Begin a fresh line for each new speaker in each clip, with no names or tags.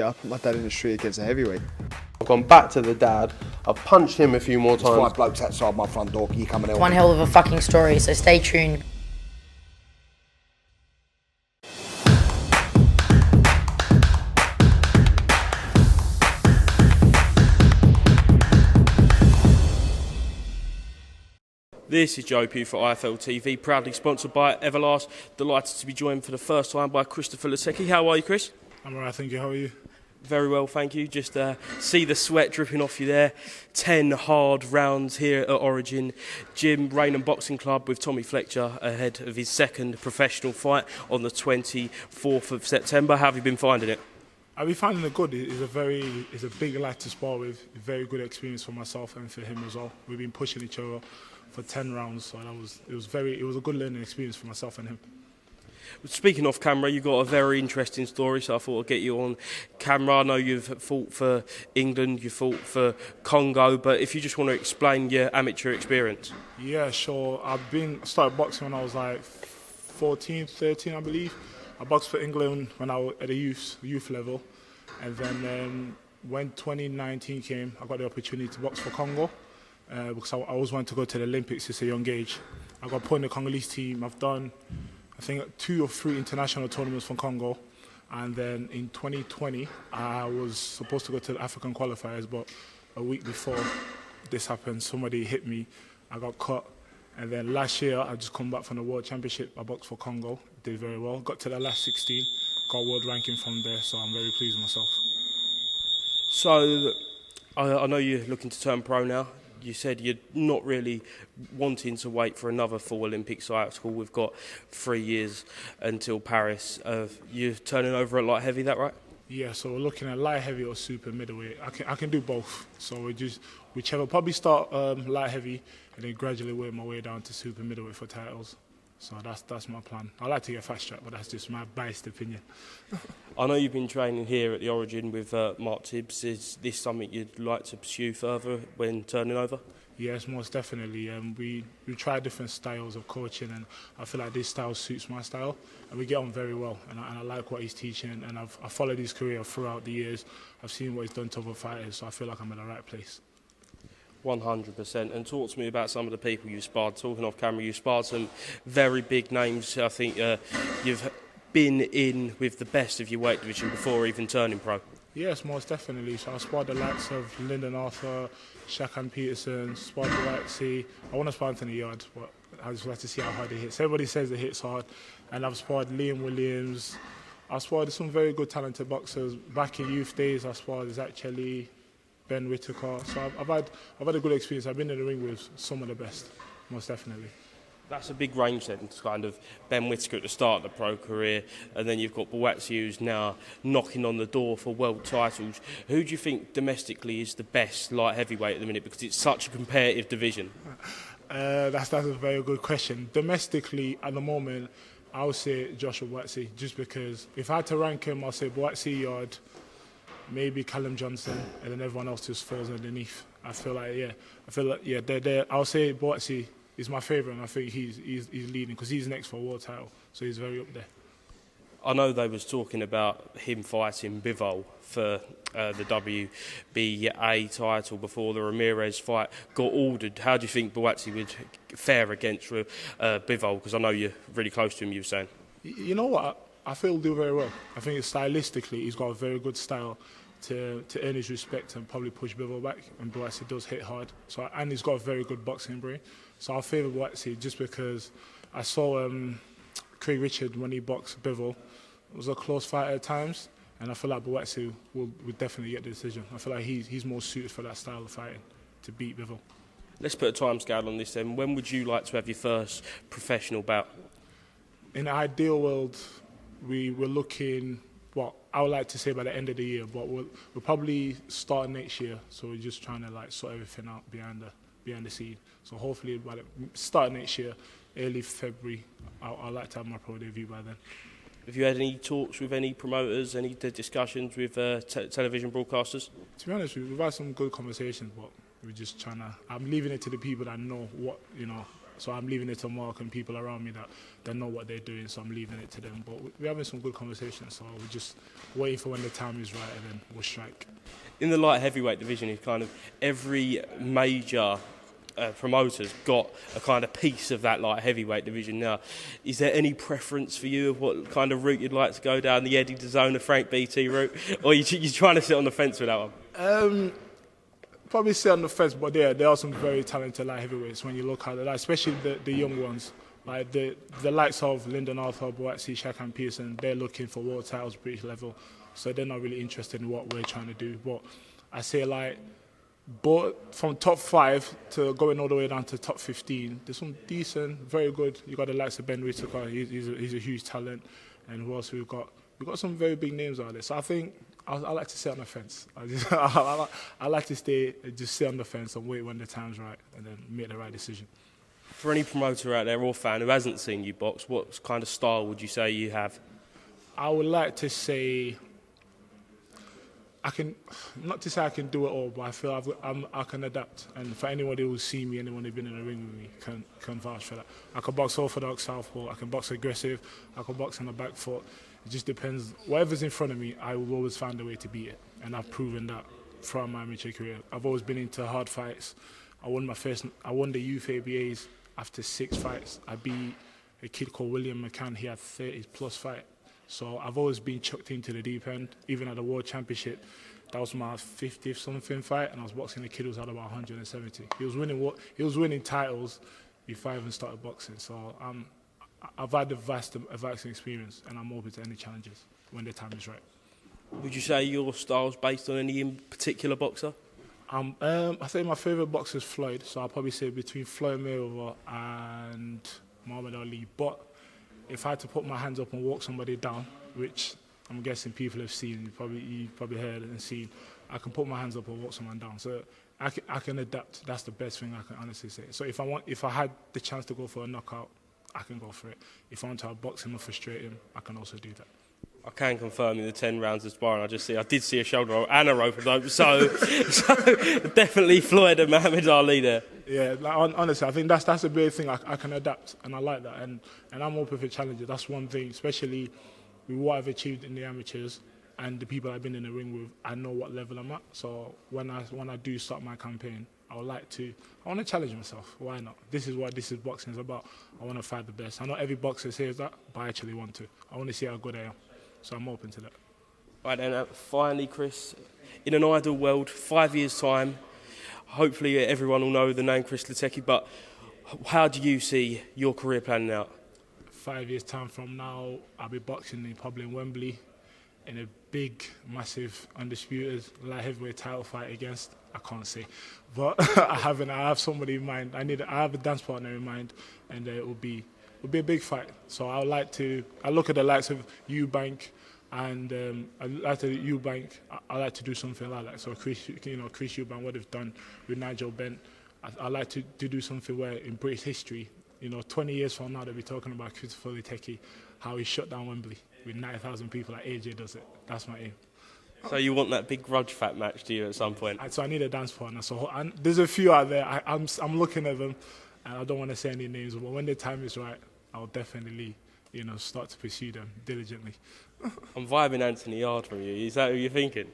I put my dad in the street against a heavyweight.
I've gone back to the dad. I've punched him a few more
There's
times.
5 blokes outside my front door. Can you come and help
One
me?
hell of a fucking story, so stay tuned.
This is Joe Pugh for IFL TV, proudly sponsored by Everlast. Delighted to be joined for the first time by Christopher Luteke. How are you, Chris?
I'm alright, thank you. How are you?
Very well, thank you. Just see the sweat dripping off you there. 10 hard rounds here at Origin Gym, Rainham Boxing Club with Tommy Fletcher ahead of his second professional fight on the 24th of September. How have you been finding it?
I've been finding it good. It's a big lad to spar with. Very good experience for myself and for him as well. We've been pushing each other for 10 rounds, so it was a good learning experience for myself and him.
Speaking off camera, you've got a very interesting story, so I thought I'd get you on camera. I know you've fought for England, you fought for Congo, but if you just want to explain your amateur experience.
Yeah, sure. I started boxing when I was like 14, 13, I believe. I boxed for England when I was at a youth level, and then when 2019 came, I got the opportunity to box for Congo because I always wanted to go to the Olympics at a young age. I got put in the Congolese team. I've done, I think, 2 or 3 international tournaments from Congo, and then in 2020 I was supposed to go to the African qualifiers, but a week before this happened, somebody hit me, I got cut, and then last year I just come back from the World Championship. I boxed for Congo, did very well, got to the last 16, got world ranking from there, so I'm very pleased with myself.
So I know you're looking to turn pro now. You said you're not really wanting to wait for another full Olympic cycle. We've got 3 years until Paris. You're turning over at light heavy, that right?
Yeah, so we're looking at light heavy or super middleweight. I can do both. So we just whichever. Probably start light heavy and then gradually work my way down to super middleweight for titles. So that's my plan. I like to get fast track, but that's just my biased opinion.
I know you've been training here at the Origin with Mark Tibbs. Is this something you'd like to pursue further when turning over?
Yes, most definitely. We try different styles of coaching, and I feel like this style suits my style, and we get on very well. And I like what he's teaching, and I've followed his career throughout the years. I've seen what he's done to other fighters, so I feel like I'm in the right place.
100%. And talk to me about some of the people you've sparred. Talking off camera, you've sparred some very big names. I think you've been in with the best of your weight division before even turning pro.
Yes, most definitely. So I sparred the likes of Lyndon Arthur, Shakan Peterson, Sparring Buatsi. I want to spar Anthony Yard, but I just like to see how hard he hits. Everybody says it hits hard, and I've sparred Liam Williams. I sparred some very good talented boxers. Back in youth days, I sparred Zach Chelly, Ben Whittaker. So I've had a good experience. I've been in the ring with some of the best, most definitely.
That's a big range then, to kind of Ben Whittaker at the start of the pro career, and then you've got Buatsi who's now knocking on the door for world titles. Who do you think domestically is the best light heavyweight at the minute, because it's such a competitive division?
That's a very good question. Domestically, at the moment, I would say Joshua Buatsi, just because if I had to rank him, I'll say Buatsi, Yard, maybe Callum Johnson, and then everyone else just falls underneath. I feel like I'll say Buatsi is my favourite, and I think he's leading because he's next for a world title, so he's very up there.
I know they was talking about him fighting Bivol for the WBA title before the Ramirez fight got ordered. How do you think Buatsi would fare against Bivol? Because I know you're really close to him, you were saying. You
know what? I feel he'll do very well. I think stylistically he's got a very good style to earn his respect and probably push Bivol back, and Buatsi does hit hard. And he's got a very good boxing brain. So I'll favour Buatsi just because I saw Craig Richard when he boxed Bivol. It was a close fight at times, and I feel like Buatsi will definitely get the decision. I feel like he's more suited for that style of fighting to beat Bivol.
Let's put a time scale on this then. When would you like to have your first professional bout?
In the ideal world, we're looking, I would like to say by the end of the year, but we'll probably start next year. So we're just trying to sort everything out behind the scene. So hopefully by the start of next year, early February, I'd like to have my pro debut by then.
Have you had any talks with any promoters, any discussions with television broadcasters?
To be honest, we've had some good conversations, but we're just I'm leaving it to the people that know So I'm leaving it to Mark and people around me that know what they're doing, so I'm leaving it to them. But we're having some good conversations, so we're just waiting for when the time is right and then we'll strike.
In the light heavyweight division, is kind of every major promoter's got a kind of piece of that light heavyweight division now. Is there any preference for you of what kind of route you'd like to go down, the Eddie DeZona, Frank BT route, or you're trying to sit on the fence with that one?
Probably sit on the fence, but there are some very talented light heavyweights when you look at it, like, especially the young ones. Like the likes of Lyndon Arthur, Buatsi, Shakan Pearson, they're looking for world titles, British level, so they're not really interested in what we're trying to do. But I say, like, but from top 5 to going all the way down to top 15, there's some decent, very good. You got the likes of Ben Whittaker, he's a huge talent, and who else we've got? We've got some very big names out there. So I think I like to sit on the fence. I like to just sit on the fence and wait when the time's right, and then make the right decision.
For any promoter out there or fan who hasn't seen you box, what kind of style would you say you have?
I would like to say not to say I can do it all, but I feel I can adapt. And for anyone who's seen me, anyone who's been in the ring with me can vouch for that. I can box orthodox southpaw, I can box aggressive, I can box on the back foot. It just depends. Whatever's in front of me, I will always find a way to beat it. And I've proven that throughout my amateur career. I've always been into hard fights. I won the youth ABAs after 6 fights. I beat a kid called William McCann. He had 30+ fight. So I've always been chucked into the deep end. Even at the World Championship, that was my 50th something fight, and I was boxing a kid who was at about 170. He was winning titles before I even started boxing. So I've had a vast experience, and I'm open to any challenges when the time is right.
Would you say your style's based on any in particular boxer?
I think my favourite boxer is Floyd, so I'll probably say between Floyd Mayweather and Muhammad Ali. But if I had to put my hands up and walk somebody down, which I'm guessing people have seen, you probably heard and seen, I can put my hands up and walk someone down. So I can adapt. That's the best thing I can honestly say. So if I had the chance to go for a knockout, I can go for it. If I want to outbox him or frustrate him, I can also do that.
I can confirm in the 10 rounds of sparring, I did see a shoulder roll and a rope rope, so definitely Floyd and Muhammad Ali there.
Yeah, like, honestly, I think that's a big thing. I can adapt, and I like that, and I'm open for challenges. That's one thing, especially with what I've achieved in the amateurs and the people I've been in the ring with. I know what level I'm at, so when I do start my campaign, I want to challenge myself. Why not? This is what boxing is about. I want to fight the best. I know every boxer says that, but I actually want to. I want to see how good I am. So I'm open to that.
Right then, finally, Chris, in an ideal world, 5 years' time, hopefully everyone will know the name Chris Luteke, but how do you see your career planning out?
5 years' time from now, I'll be boxing probably in Wembley in a big, massive, undisputed light heavyweight title fight against, I can't say, but I have somebody in mind. I have a dance partner in mind, and it will be a big fight. So I look at the likes of Eubank, and I like to do something like that. So Chris Eubank, what they've done with Nigel Bent, I like to do something where in British history, 20 years from now they'll be talking about Christopher Luteke, how he shut down Wembley with 90,000 people like AJ does it. That's my aim.
So you want that big grudge fight match, do you, at some point?
So I need a dance partner. So there's a few out there. I'm looking at them, and I don't want to say any names, but when the time is right, I'll definitely, start to pursue them diligently.
I'm vibing Anthony Yard from you. Is that who you're thinking?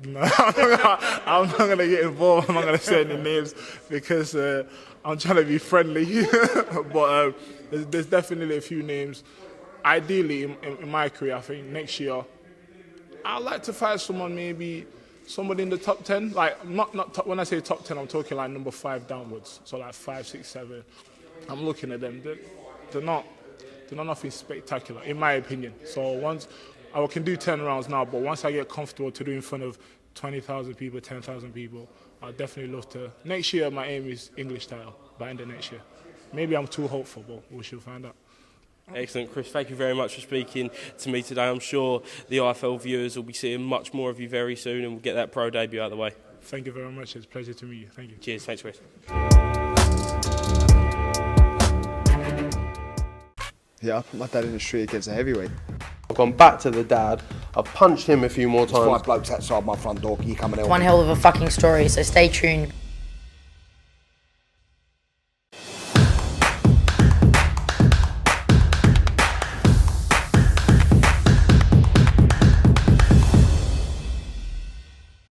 No, I'm not going to get involved. I'm not going to say any names because I'm trying to be friendly. But there's definitely a few names. Ideally, in my career, I think next year, I'd like to fight somebody in the top 10. Like, not top, when I say top 10, I'm talking like number 5 downwards. So like 5, 6, 7. I'm looking at them. They're not nothing spectacular, in my opinion. So once I can do 10 rounds now, but once I get comfortable to do in front of 20,000 people, 10,000 people, I'll definitely love to. Next year, my aim is English title by end of next year. Maybe I'm too hopeful, but we shall find out.
Excellent, Chris. Thank you very much for speaking to me today. I'm sure the IFL viewers will be seeing much more of you very soon, and we'll get that pro debut out of the way.
Thank you very much. It's a pleasure to meet you. Thank you.
Cheers. Thanks, Chris.
Yeah, I put my dad in the street against a heavyweight.
I've gone back to the dad. I've punched him a few more
There's 5
times.
blokes outside my front door. Can you come and help
One
me?
hell of a fucking story, so stay tuned.